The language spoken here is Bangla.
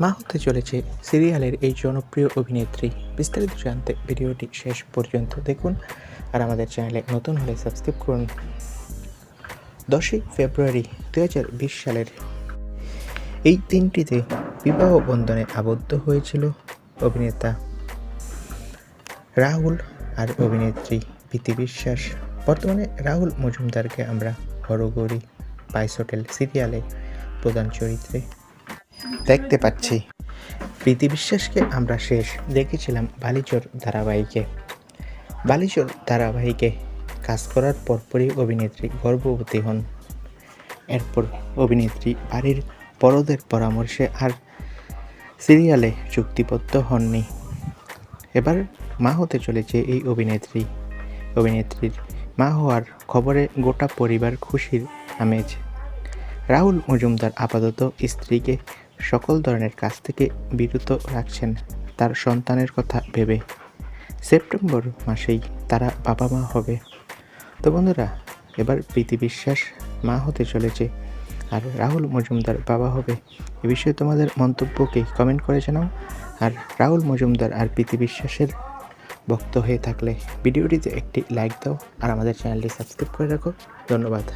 মা হতে চলেছে সিরিয়ালের এই জনপ্রিয় অভিনেত্রী। বিস্তারিত জানতে ভিডিওটি শেষ পর্যন্ত দেখুন আর আমাদের চ্যানেলে নতুন হলে সাবস্ক্রাইব করুন। 10ই ফেব্রুয়ারি 2020 সালের এই দিনটিতে বিবাহ বন্ধনে আবদ্ধ হয়েছিল অভিনেতা রাহুল আর অভিনেত্রী প্রীতি বিশ্বাস। বর্তমানে রাহুল মজুমদারকে আমরা হরগৌরী বাইস হোটেল সিরিয়ালে প্রধান চরিত্রে দেখতে পাচ্ছি। প্রীতি বিশ্বাসকে আমরা শেষ দেখেছিলাম বালিচর ধারাবাহিকে কাজ করার পরপরই অভিনেত্রী গর্ভবতী হন। এরপর অভিনেত্রী বাড়ির বড়দের পরামর্শে আর সিরিয়ালে চুক্তিবদ্ধ হননি। এবার মা হতে চলেছে এই অভিনেত্রীর মা হওয়ার খবরে গোটা পরিবার খুশির আমেজ। রাহুল মজুমদার আপাতত স্ত্রীকে সকল ধরনের কাজ থেকে বিরত রাখছেন তার সন্তানের কথা ভেবে। সেপ্টেম্বর মাসেই তারা বাবা মা হবে। তো বন্ধুরা, এবার প্রীতি বিশ্বাস মা হতে চলেছে আর রাহুল মজুমদার বাবা হবে। এ বিষয়ে তোমাদের মন্তব্যকে কমেন্ট করে জানাও। আর রাহুল মজুমদার আর প্রীতি বিশ্বাসের ভক্ত হয়ে থাকলে ভিডিওটিতে একটি লাইক দাও আর আমাদের চ্যানেলটি সাবস্ক্রাইব করে রাখো। ধন্যবাদ।